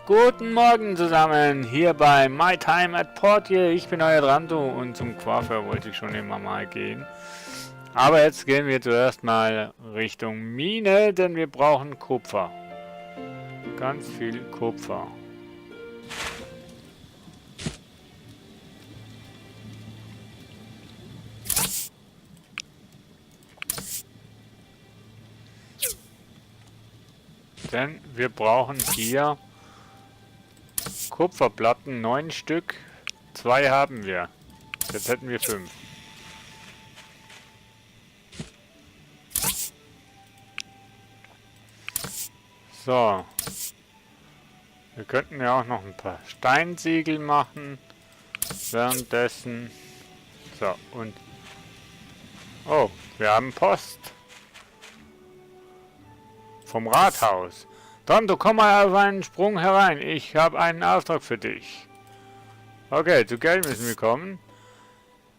Guten Morgen zusammen, hier bei My Time at Portier. Ich bin euer Dranto und zum Coiffeur wollte ich schon immer mal gehen. Aber jetzt gehen wir zuerst mal Richtung Mine, denn wir brauchen Kupfer. Ganz viel Kupfer. Denn wir brauchen hier Kupferplatten, 9 Stück. 2 haben wir. Jetzt hätten wir 5. So. Wir könnten ja auch noch ein paar Steinsiegel machen. Währenddessen. So, und... Oh, wir haben Post. Vom Rathaus. Dranto, komm mal auf einen Sprung herein. Ich habe einen Auftrag für dich. Okay, zu Geld müssen wir kommen.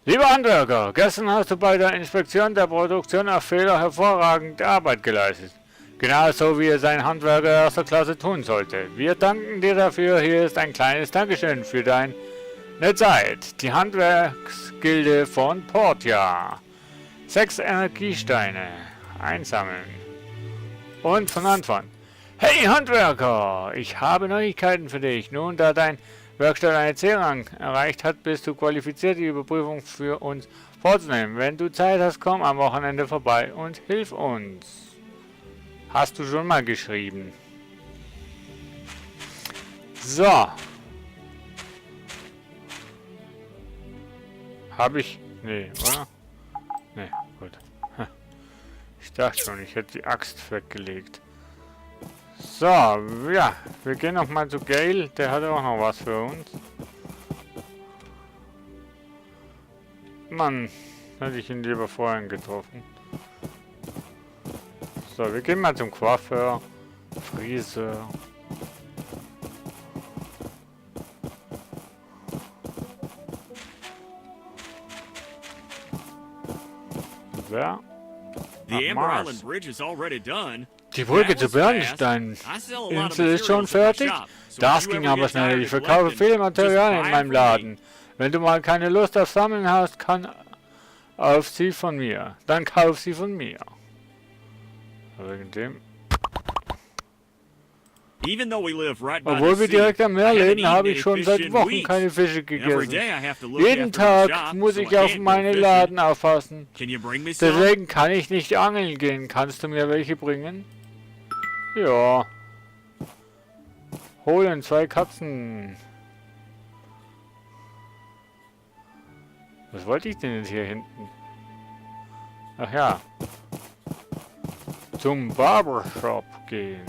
Lieber Handwerker, gestern hast du bei der Inspektion der Produktion auf Fehler hervorragende Arbeit geleistet. Genauso wie es ein Handwerker erster Klasse tun sollte. Wir danken dir dafür. Hier ist ein kleines Dankeschön für deine Zeit. Die Handwerksgilde von Portia. 6 Energiesteine. Einsammeln. Und von Anfang. Hey Handwerker, ich habe Neuigkeiten für dich. Nun, da dein Werkstatt eine C-Rang erreicht hat, bist du qualifiziert, die Überprüfung für uns vorzunehmen. Wenn du Zeit hast, komm am Wochenende vorbei und hilf uns. Hast du schon mal geschrieben? So. Habe ich... Nee, oder? Nee, gut. Ich dachte schon, ich hätte die Axt weggelegt. So, ja, wir gehen noch mal zu Gale, der hat auch noch was für uns. Mann, hätte ich ihn lieber vorhin getroffen. So, wir gehen mal zum Coiffeur, Friseur. Wer? The Amber Island Bridge is already done. Die Brücke zur Bernstein-Insel ist schon fertig. Das ging aber schnell. Ich verkaufe viel Material in meinem Laden. Wenn du mal keine Lust auf Sammeln hast, dann kauf sie von mir. Wegen dem. Obwohl wir direkt am Meer leben, habe ich schon seit Wochen keine Fische gegessen. Jeden Tag muss ich auf meinen Laden aufpassen. Deswegen kann ich nicht angeln gehen. Kannst du mir welche bringen? Ja. Holen 2 Katzen. Was wollte ich denn jetzt hier hinten? Ach ja. Zum Barbershop gehen.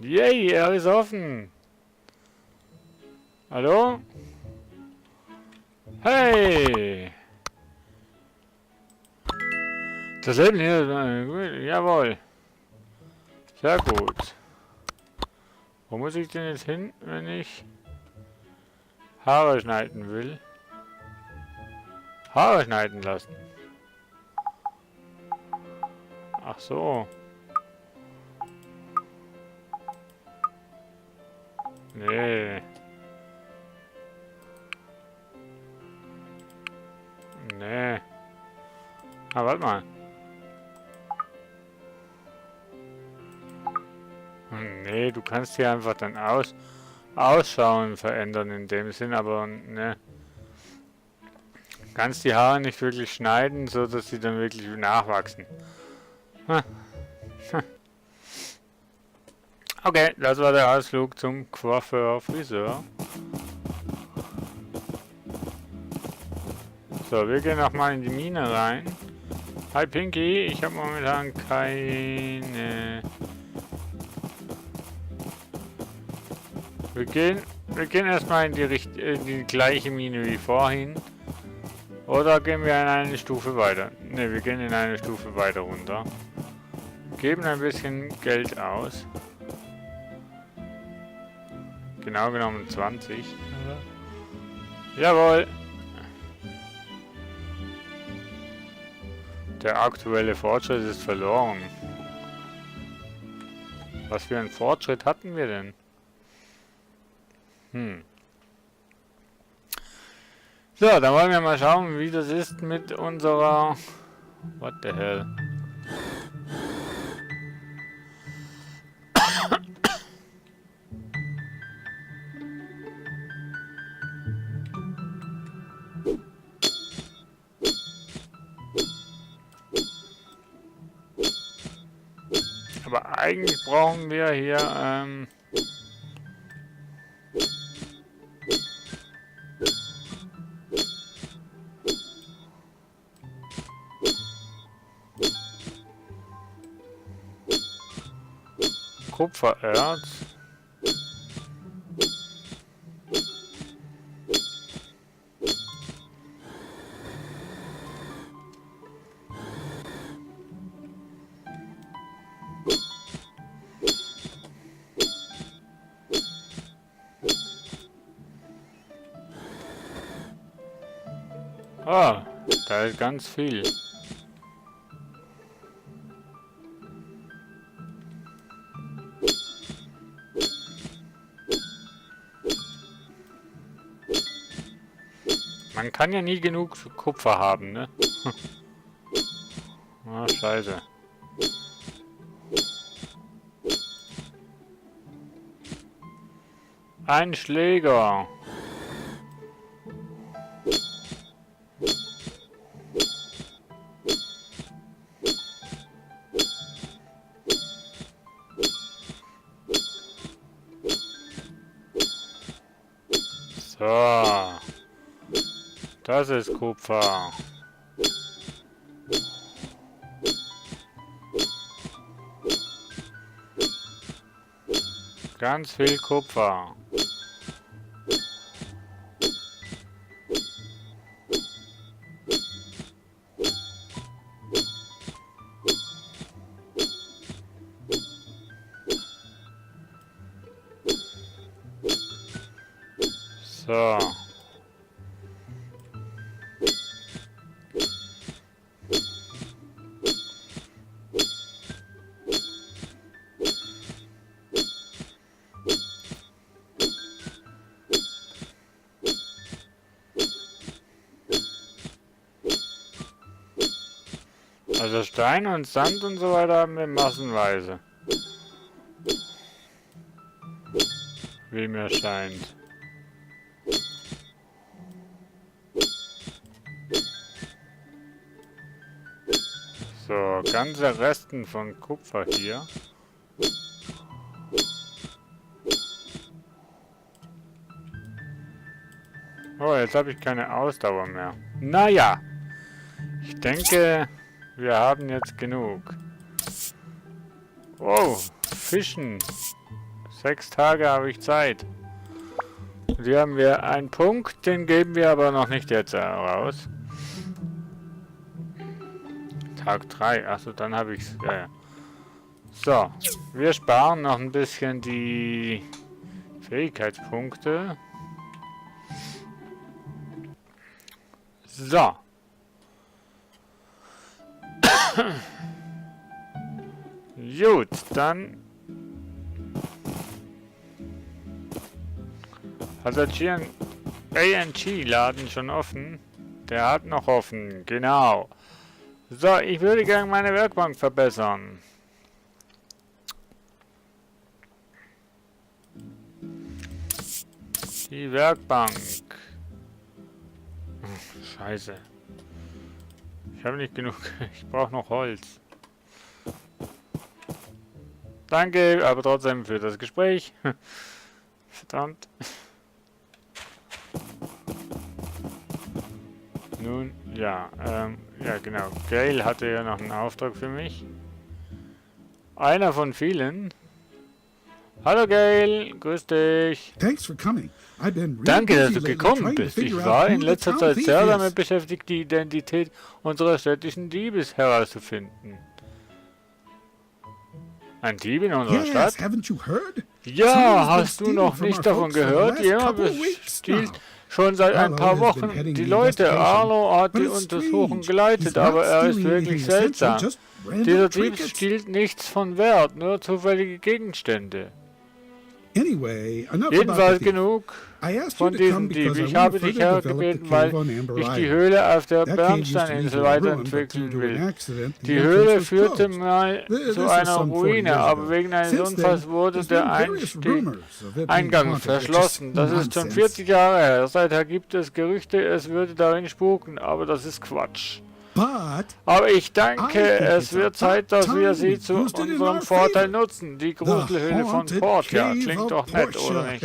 Yay, er ist offen. Hallo? Hey! Das Leben hier ist jawohl. Sehr gut. Wo muss ich denn jetzt hin, wenn ich Haare schneiden will? Haare schneiden lassen. Ach so. Nee. Nee. Ah, warte mal. Nee, du kannst hier einfach dann Ausschauen verändern in dem Sinn, aber ne. Kannst die Haare nicht wirklich schneiden, so dass sie dann wirklich nachwachsen. Okay, das war der Ausflug zum Coiffeur Friseur. So, wir gehen nochmal in die Mine rein. Hi Pinky, ich habe momentan keine... Wir gehen erstmal in die gleiche Mine wie vorhin. Oder gehen wir in eine Stufe weiter? Ne, wir gehen in eine Stufe weiter runter. Geben ein bisschen Geld aus. Genau genommen 20. Jawohl. Der aktuelle Fortschritt ist verloren. Was für einen Fortschritt hatten wir denn? So, dann wollen wir mal schauen, wie das ist mit unserer... What the hell? Aber eigentlich brauchen wir hier, Kupfererz. Ah, da ist ganz viel. Man kann ja nie genug Kupfer haben, ne? Ah, scheiße. Ein Schläger. So. Das ist Kupfer. Ganz viel Kupfer. So. Also Stein und Sand und so weiter haben wir massenweise. Wie mir scheint. So, ganze Resten von Kupfer hier. Oh, jetzt habe ich keine Ausdauer mehr. Naja, ich denke, wir haben jetzt genug. Oh, Fischen. 6 Tage habe ich Zeit. Hier haben wir einen Punkt, den geben wir aber noch nicht jetzt raus. Tag 3, achso, dann habe ich es. Ja. So, wir sparen noch ein bisschen die Fähigkeitspunkte. So. Gut, dann hat der ANG-Laden schon offen. Der hat noch offen, genau. So, ich würde gerne meine Werkbank verbessern. Die Werkbank. Scheiße. Ich habe nicht genug. Ich brauche noch Holz. Danke, aber trotzdem für das Gespräch. Verdammt. Nun, ja, ja genau. Gail hatte ja noch einen Auftrag für mich. Einer von vielen. Hallo Gail, grüß dich. Danke, dass du gekommen bist. Ich war in letzter Zeit sehr damit beschäftigt, die Identität unserer städtischen Diebes herauszufinden. Ein Dieb in unserer Stadt? Ja, hast du noch nicht davon gehört? Jemand bestiehlt schon seit ein paar Wochen die Leute. Arlo hat die Untersuchung geleitet, aber er ist wirklich seltsam. Dieser Dieb stiehlt nichts von Wert, nur zufällige Gegenstände. Jedenfalls genug von diesem Dieb. Ich habe dich hergebeten, weil ich die Höhle auf der Bernsteininsel weiterentwickeln will. Die Höhle führte mal zu einer Ruine, aber wegen eines Unfalls wurde der Eingang verschlossen. Das ist schon 40 Jahre her. Seither gibt es Gerüchte, es würde darin spuken, aber das ist Quatsch. Aber ich denke, es wird Zeit, dass wir sie zu unserem Vorteil nutzen. Die Gruselhöhle von Portia klingt doch nett, oder nicht?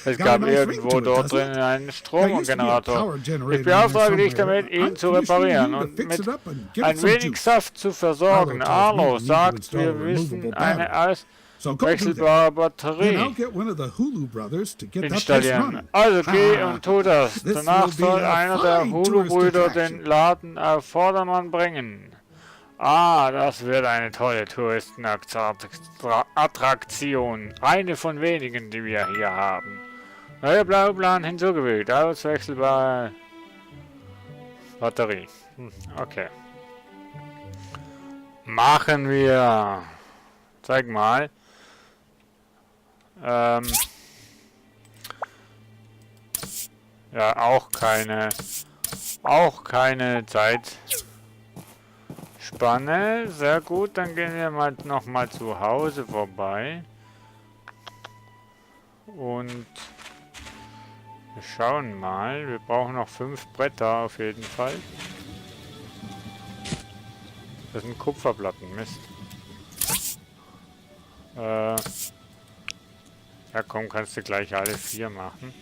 Es gab irgendwo dort drinnen einen Stromgenerator. Ich beauftrage dich damit, ihn zu reparieren und mit ein wenig Saft zu versorgen. Arlo sagt, wir müssen eine wechselbare Batterie installieren. Also geh und tu das. Danach soll einer der Hulu-Brüder den Laden auf Vordermann bringen. Ah, das wird eine tolle Touristenattraktion. Eine von wenigen, die wir hier haben. Neuer Blauplan hinzugefügt. Auswechselbare Batterie. Okay. Machen wir. Zeig mal. Ja, auch keine Zeitspanne. Sehr gut, dann gehen wir mal nochmal zu Hause vorbei. Und wir schauen mal. Wir brauchen noch 5 Bretter auf jeden Fall. Das sind Kupferplatten, Mist. Ja komm, kannst du gleich alle 4 machen.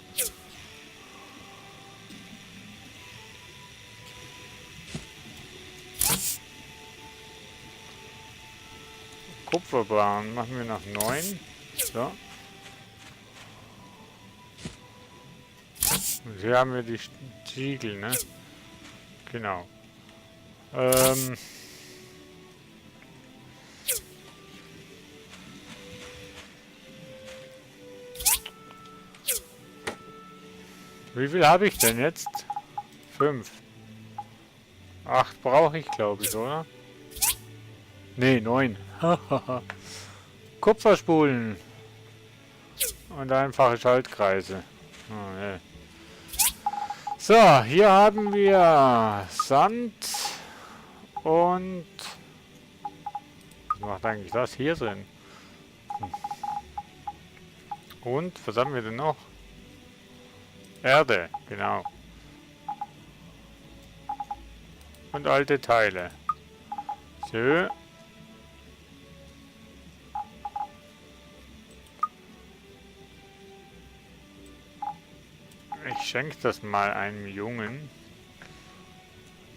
Kupferbahn machen wir noch 9. So. Und hier haben wir die Ziegel, ne? Genau. Wie viel habe ich denn jetzt? 5. 8 brauche ich, glaube ich, oder? Ne, 9. Kupferspulen. Und einfache Schaltkreise. Oh, nee. So, hier haben wir Sand und... Was macht eigentlich das hier drin? Und, was haben wir denn noch? Erde, genau. Und alte Teile. So. Ich schenke das mal einem Jungen.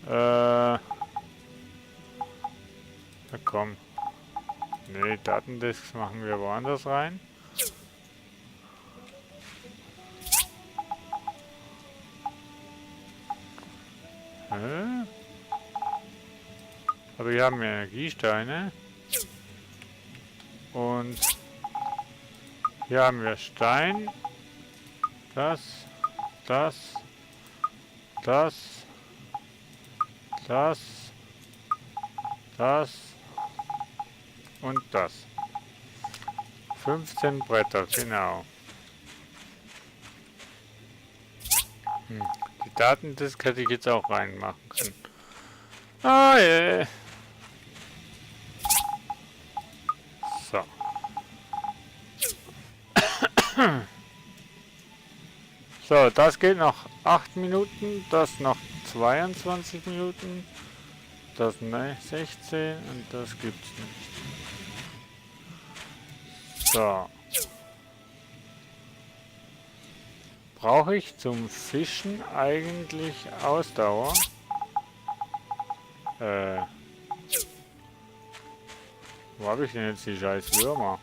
Na komm. Nee, Datendisks machen wir woanders rein. Aber hier haben wir Energiesteine. Und hier haben wir Stein. Das und das. 15 Bretter, genau. Die Datendisk hätte ich jetzt auch reinmachen können. Ah, yeah. So. So, das geht noch 8 Minuten, das noch 22 Minuten, das 16 und das gibt's nicht. So. Brauche ich zum Fischen eigentlich Ausdauer? Wo habe ich denn jetzt die scheiß Würmer?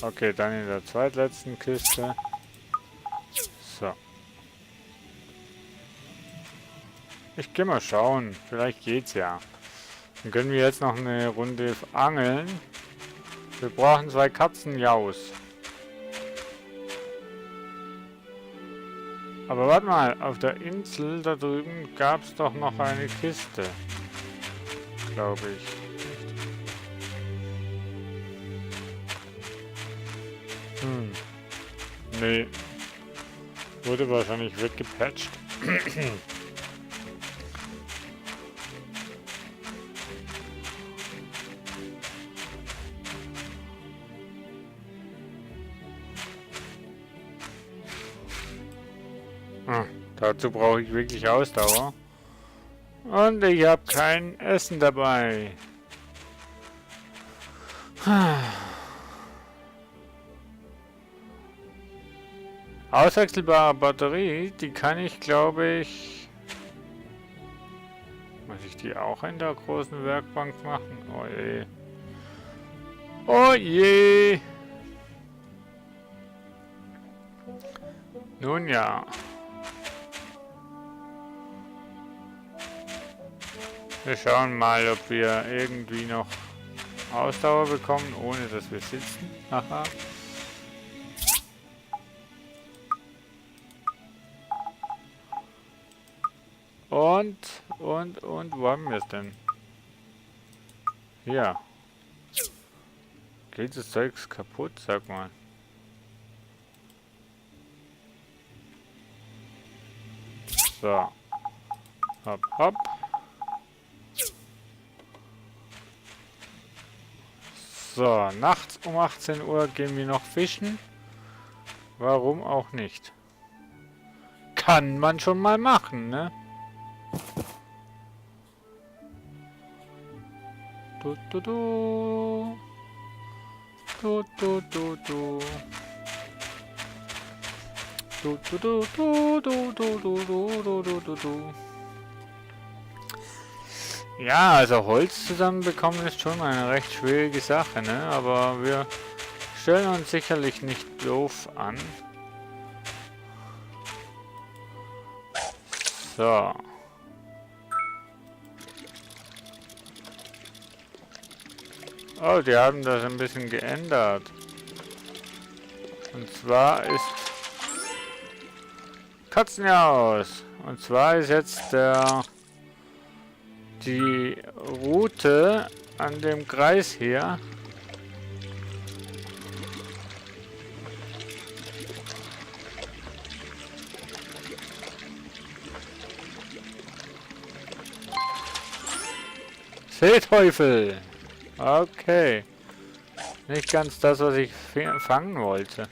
Okay, dann in der zweitletzten Kiste. So. Ich gehe mal schauen. Vielleicht geht's ja. Dann können wir jetzt noch eine Runde angeln. Wir brauchen 2 Katzenjaus. Aber warte mal, auf der Insel da drüben gab es doch noch eine Kiste. Glaube ich. Nee. Wurde wahrscheinlich weggepatcht. Dazu brauche ich wirklich Ausdauer. Und ich habe kein Essen dabei. Auswechselbare Batterie, die kann ich, glaube ich... Muss ich die auch in der großen Werkbank machen? Oh je. Oh je. Nun ja. Wir schauen mal, ob wir irgendwie noch Ausdauer bekommen, ohne dass wir sitzen. Haha. Und, wo haben wir es denn? Hier. Geht das Zeugs kaputt, sag mal. So. Hopp, hopp. So, nachts um 18 Uhr gehen wir noch fischen. Warum auch nicht? Kann man schon mal machen, ne? Du, du, du. Du, du, du, du. Du, du, du, du, du, du, du, du, du, du, du. Ja, also Holz zusammenbekommen ist schon eine recht schwierige Sache, ne? Aber wir stellen uns sicherlich nicht doof an. So. Oh, die haben das ein bisschen geändert. Und zwar ist Katzenjaus. Und zwar ist jetzt die Route an dem Kreis hier Seeteufel. Okay. Nicht ganz das, was ich fangen wollte.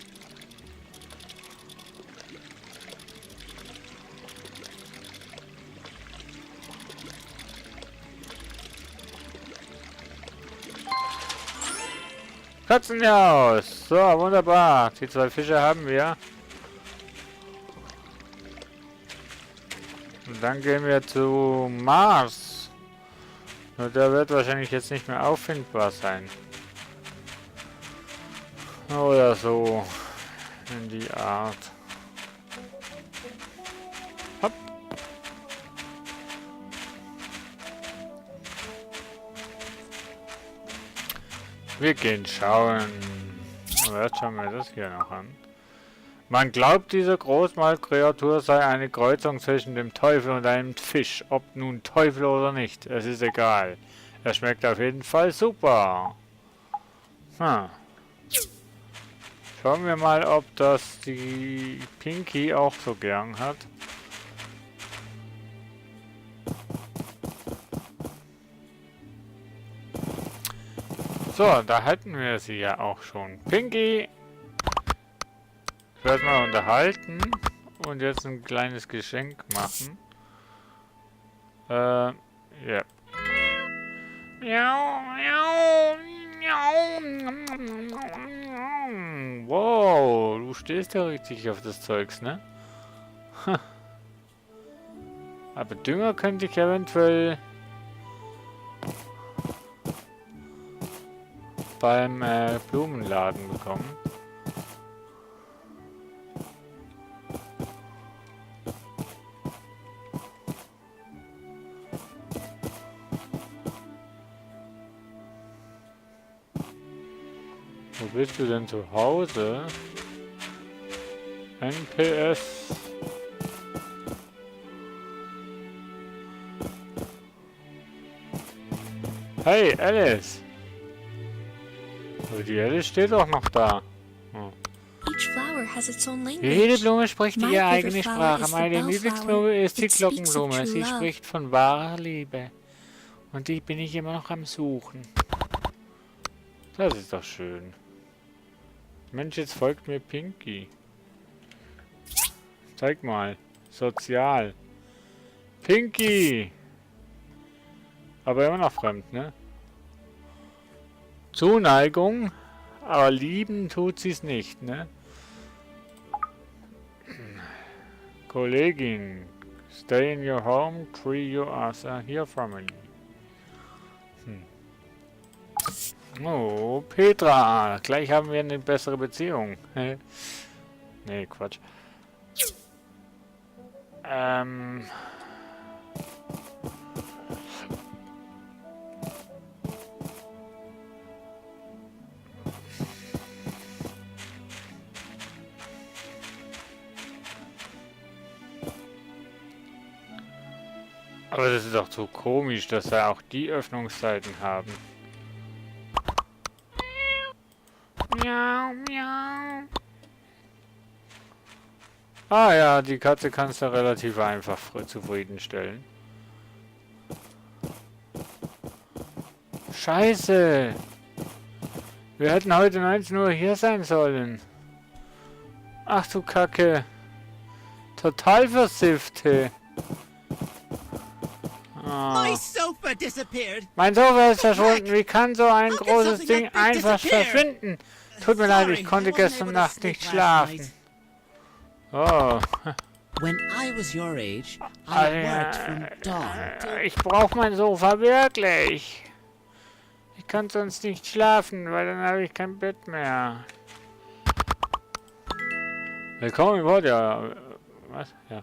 Katzenjaus. So, wunderbar. Die 2 Fische haben wir. Und dann gehen wir zu Mars. Nur der wird wahrscheinlich jetzt nicht mehr auffindbar sein. Oder so. In die Art. Hopp. Wir gehen schauen. Aber jetzt schauen wir das hier noch an. Man glaubt, diese Großmalkreatur sei eine Kreuzung zwischen dem Teufel und einem Fisch. Ob nun Teufel oder nicht, es ist egal. Er schmeckt auf jeden Fall super. Schauen wir mal, ob das die Pinky auch so gern hat. So, da hätten wir sie ja auch schon. Pinky! Ich werde mal unterhalten und jetzt ein kleines Geschenk machen. Ja. Wow, du stehst ja richtig auf das Zeugs, ne? Aber Dünger könnte ich eventuell beim Blumenladen bekommen. Wo bist du denn zu Hause? NPS. Hey, Alice. Aber die Alice steht doch noch da. Hm. Each flower has its own Jede language. Blume spricht My ihre favorite eigene flower Sprache. is the Meine bellflower. Lieblingsblume ist die It speaks of Glockenblume. true Sie love. spricht von wahrer Liebe. Und die bin ich immer noch am Suchen. Das ist doch schön. Mensch, jetzt folgt mir Pinky. Zeig mal. Sozial. Pinky! Aber immer noch fremd, ne? Zuneigung, aber lieben tut sie es nicht, ne? Kollegin, stay in your home, treat your as your family. Oh, Petra, gleich haben wir eine bessere Beziehung. Nee, Quatsch. Aber das ist doch so komisch, dass wir auch die Öffnungszeiten haben. Miau, miau. Ah ja, die Katze kannst du relativ einfach zufriedenstellen. Scheiße! Wir hätten heute 19 Uhr hier sein sollen. Ach du Kacke. Total versiffte. My sofa disappeared. Mein Sofa ist verschwunden. Wie kann so ein How can großes something Ding like that einfach disappear? verschwinden? Tut mir leid, ich Sorry, konnte I wasn't gestern able to Nacht sleep nicht last schlafen. night. Oh. When I was your age, Ah, I worked from dawn till Ich brauche mein Sofa wirklich. Ich kann sonst nicht schlafen, weil dann habe ich kein Bett mehr. Willkommen im Boot, ja. Was? Ja.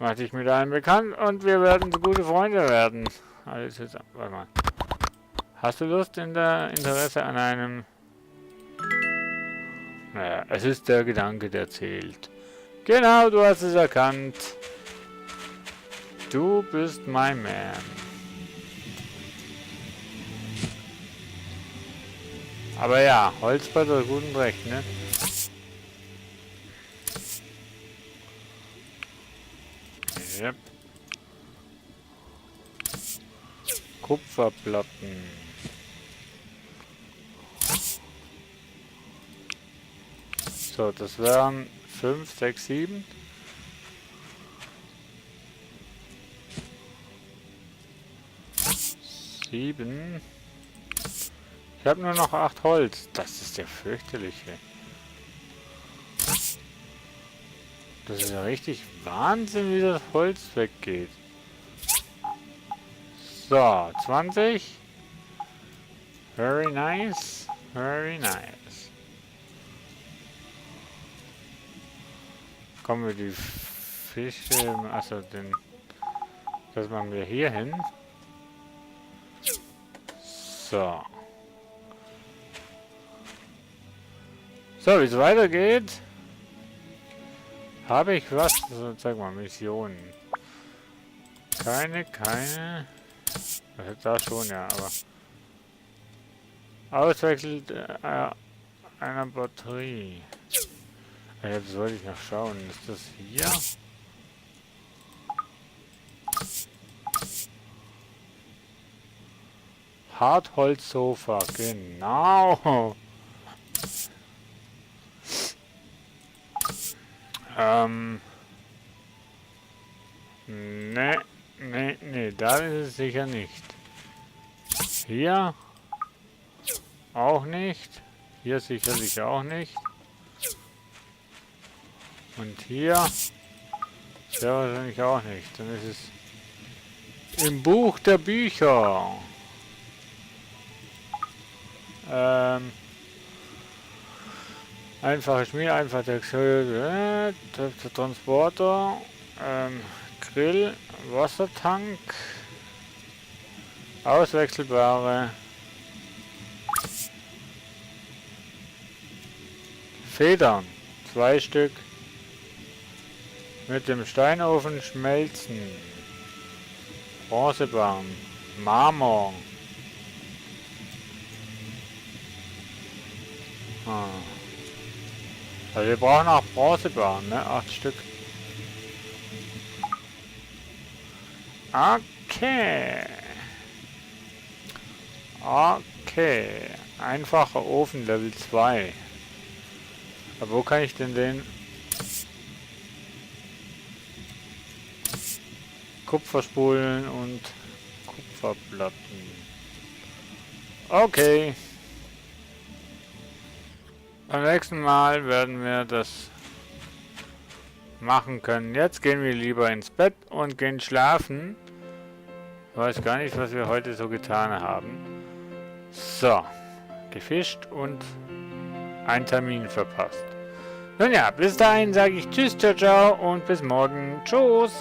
Mach dich mit einem bekannt und wir werden so gute Freunde werden. Alles zusammen. Warte mal. Hast du Lust in der Interesse an einem... Naja, es ist der Gedanke, der zählt. Genau, du hast es erkannt. Du bist mein Man. Aber ja, Holz bei der guten Recht, ne? Yep. Kupferplatten. So, das wären 5, 6, 7. Sieben. Ich habe nur noch 8 Holz. Das ist ja fürchterliche. Das ist ja richtig Wahnsinn, wie das Holz weggeht. So, 20. Very nice. Very nice. Kommen wir die Fische... Achso, das machen wir hier hin. So. So, wie es weitergeht, habe ich was. Also, zeig mal, Missionen. Keine. Da schon, ja, aber. Auswechselt einer Batterie. Ja, das wollte ich noch schauen. Ist das hier? Hartholzsofa, genau. Nee, da ist es sicher nicht. Hier auch nicht. Hier sicherlich auch nicht. Und hier sehr wahrscheinlich auch nicht. Dann ist es im Buch der Bücher. Einfache Schmiede, einfach der Transporter, Grill, Wassertank, auswechselbare Federn, 2 Stück, mit dem Steinofen schmelzen, Bronzebahn, Marmor, Also wir brauchen auch Bronzebarren, ne? 8 Stück. Okay. Okay. Einfacher Ofen Level 2. Aber wo kann ich denn den Kupferspulen und Kupferplatten? Okay. Beim nächsten Mal werden wir das machen können. Jetzt gehen wir lieber ins Bett und gehen schlafen. Ich weiß gar nicht, was wir heute so getan haben. So. Gefischt und einen Termin verpasst. Nun ja, bis dahin sage ich Tschüss, ciao, ciao und bis morgen. Tschüss.